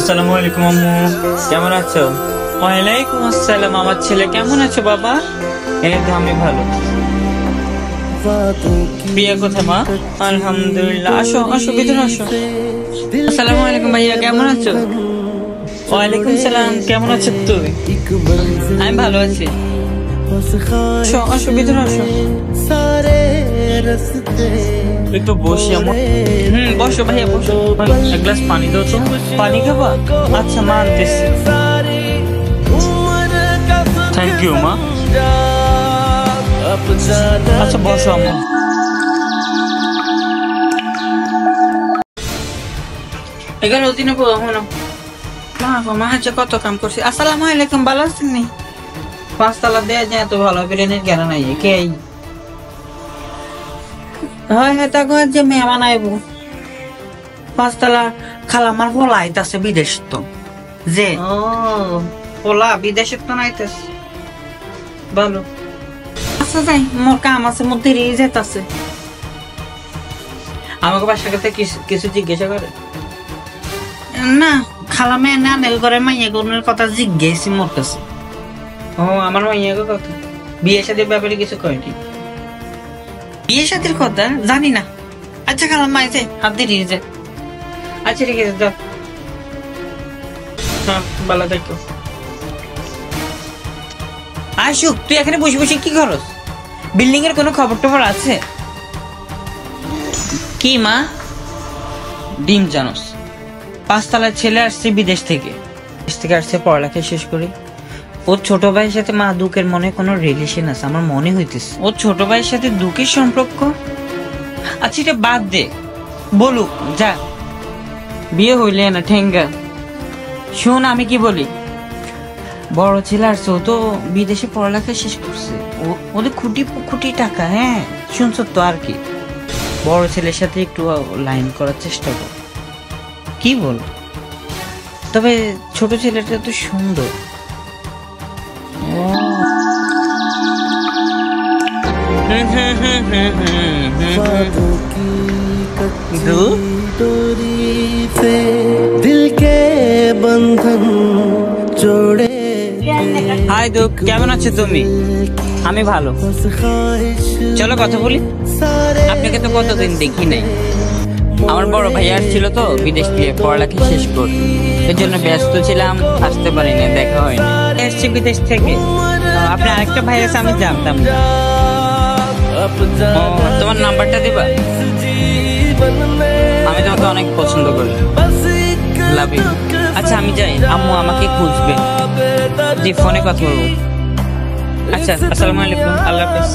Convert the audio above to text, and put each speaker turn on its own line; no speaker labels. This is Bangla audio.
আসসালামু আলাইকুম আম্মু, কেমন আছো?
ওয়ালাইকুম আসসালাম। আমার ছেলে কেমন আছো বাবা?
এই তো আমি ভালো।
প্রিয়া কোথায় মা? আলহামদুলিল্লাহ। আসো আসো, ভিতরে আসো। আসসালামু আলাইকুম ভাইয়া, কেমন আছো? ওয়ালাইকুম সালাম। কেমন আছো তুই? আমি ভালো আছি। আসো আসো, ভিতরে আসো।
একটু বসি আম্মু।
বসো ভাইয়া, বসো।
এক গ্লাস পানি দাও তো।
পানি খাবা? আচ্ছা মা, আনতেছি।
থ্যাংক ইউ মা।
আচ্ছা বসো আম্মু। এগারো দিনে মা হচ্ছে কত কাম করছি। আসসালামু আলাইকুম, ভালো আছেন নি? পাঁচতলা দেয়া যায় তো ভালো, বিরিয়ানির জ্ঞান নাই কে? হয় হ্যাঁ, তা যে মেহমান আইব পাঁচতলা। খালামার পোলা আইতাছে বিদেশ তো, যে পোলা বিদেশে তো নাইতেছে ভালো। আচ্ছা যাই, মোর কাম আছে, মোর দেরি যেতেছে। আমাকে বাসার কাছে কিছু জিজ্ঞাসা করে না? খালামে না নেল করে মাইয়া গুনের কথা জিজ্ঞেসি মোর কাছে। ও আমার মাইয়া কথা বিয়ে শাদীর ব্যাপারে কিছু কয়নি। বিয়ে শাদীর কথা জানি না। আচ্ছা খালাম মাইছে হাত দিয়ে যায়। আচ্ছা ঠিক আছে, যাও। হ্যাঁ ভালো থাকো। আশুক, তুই এখানে বসে বসে কি করস? বিল্ডিং এর কোনো খবর টবর আছে কি মা? ডিম জানোস, পাঁচতলার ছেলে আসছে বিদেশ থেকে আসছে পড়ালেখা শেষ করে। ওর ছোট ভাইয়ের সাথে মা দুঃখের মনে কোনো রিলেশন আছে আমার মনে হইতেছে। ওর ছোট ভাইয়ের সাথে দুঃখের সম্পর্ক। আচ্ছা এটা বাদ দে, বলুক যা, বিয়ে হইলে না ঠেঙ্গা। শোন আমি কি বলি, বড় ছেলে আসছে, ও তো বিদেশে পড়ালেখা শেষ করছে, ওদের খুঁটি টাকা। হ্যাঁ শুনছ তো, আর কি বড় ছেলের সাথে একটু লাইন করার চেষ্টা কর। কি বল? তবে ছোট ছেলেটা তো সুন্দর।
दिल के बंधन जोड़े।
হাই দুঃখ, কেমন আছো তুমি? আমি ভালো। চলো কথা বলি। আপনাকে তো কতদিন দেখি নাই। আমার বড় ভাই আসছিল তো বিদেশ থেকে পড়ালেখা শেষ করে, এর জন্য ব্যস্ত ছিলাম, আসতে পারিনি, দেখা হয়নি। এসছি বিদেশ থেকে। আপনার আরেকটা ভাই আছে আমি জানতাম না। তোমার নাম্বারটা দিবা? আমি তোমাকে অনেক পছন্দ করি, লাভ ইউ। আচ্ছা আমি যাই, আম্মু আমাকে খুঁজবে। জি ফোনে কথা বলবো। আচ্ছা আসসালামু আলাইকুম, আল্লাহ হাফেজ।